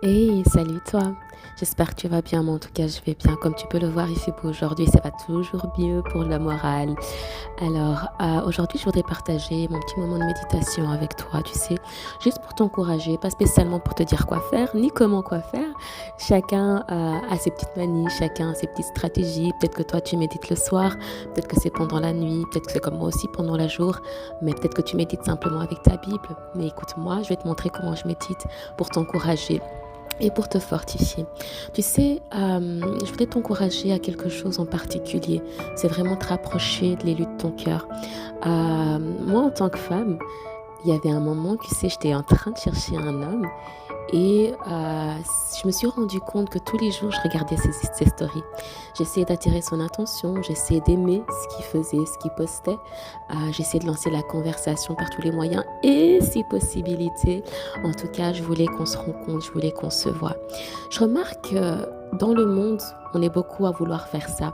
Hey, salut toi. J'espère que tu vas bien, moi en tout cas je vais bien. Comme tu peux le voir, il fait beau aujourd'hui, ça va toujours mieux pour le moral. Alors, aujourd'hui je voudrais partager mon petit moment de méditation avec toi, tu sais, juste pour t'encourager, pas spécialement pour te dire quoi faire, ni comment quoi faire. Chacun a ses petites manies, chacun a ses petites stratégies. Peut-être que toi tu médites le soir, peut-être que c'est pendant la nuit, peut-être que c'est comme moi aussi pendant la jour, mais peut-être que tu médites simplement avec ta Bible. Mais écoute, moi je vais te montrer comment je médite pour t'encourager et pour te fortifier. Tu sais, je voudrais t'encourager à quelque chose en particulier. C'est vraiment te rapprocher de l'élu de ton cœur. Moi, en tant que femme, il y avait un moment, tu sais, j'étais en train de chercher un homme et je me suis rendu compte que tous les jours, je regardais ses stories. J'essayais d'attirer son attention, j'essayais d'aimer ce qu'il faisait, ce qu'il postait. J'essayais de lancer la conversation par tous les moyens et si possibilité. En tout cas, je voulais qu'on se rencontre, je voulais qu'on se voit. Je remarque que dans le monde, on est beaucoup à vouloir faire ça.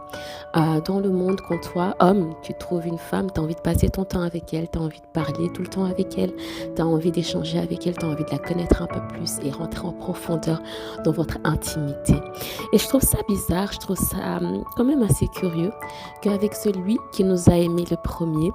Dans le monde, quand toi, homme, tu trouves une femme, tu as envie de passer ton temps avec elle, tu as envie de parler tout le temps avec elle, tu as envie d'échanger avec elle, tu as envie de la connaître un peu plus et rentrer en profondeur dans votre intimité. Et je trouve ça bizarre, je trouve ça quand même assez curieux qu'avec celui qui nous a aimés le premier,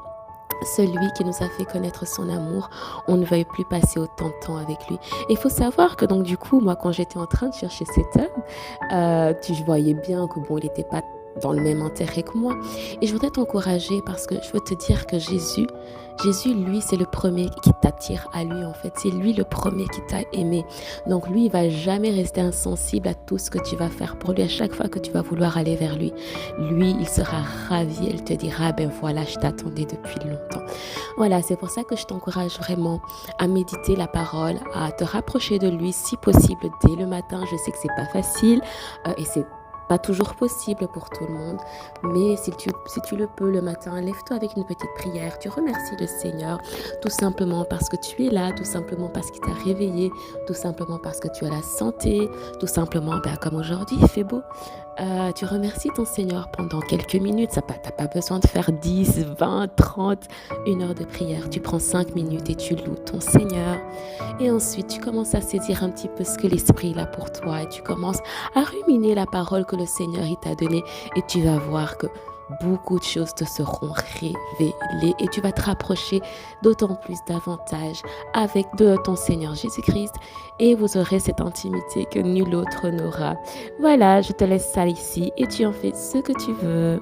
celui qui nous a fait connaître son amour, on ne veuille plus passer autant de temps avec lui. Et il faut savoir que donc du coup, moi quand j'étais en train de chercher cet homme, je voyais bien que bon, il n'était pas dans le même intérêt que moi. Et je voudrais t'encourager parce que je veux te dire que Jésus, lui, c'est le premier qui t'attire à lui en fait. C'est lui le premier qui t'a aimé. Donc lui, il va jamais rester insensible à tout ce que tu vas faire pour lui. À chaque fois que tu vas vouloir aller vers lui, lui, il sera ravi. Il te dira, ben voilà, je t'attendais depuis longtemps. Voilà, c'est pour ça que je t'encourage vraiment à méditer la parole, à te rapprocher de lui si possible dès le matin. Je sais que c'est pas facile et c'est pas toujours possible pour tout le monde, mais si tu le peux le matin, lève-toi avec une petite prière. Tu remercies le Seigneur tout simplement parce que tu es là, tout simplement parce qu'il t'a réveillé, tout simplement parce que tu as la santé, tout simplement comme aujourd'hui il fait beau. Tu remercies ton Seigneur pendant quelques minutes. T'as pas besoin de faire 10, 20, 30, une heure de prière. Tu prends 5 minutes et tu loues ton Seigneur. Et ensuite, tu commences à saisir un petit peu ce que l'Esprit a pour toi. Et tu commences à ruminer la parole que le Seigneur il t'a donnée. Et tu vas voir que beaucoup de choses te seront révélées. Et tu vas te rapprocher d'autant plus davantage avec de ton Seigneur Jésus-Christ. Et vous aurez cette intimité que nul autre n'aura. Voilà, je te laisse ça ici et tu en fais ce que tu veux.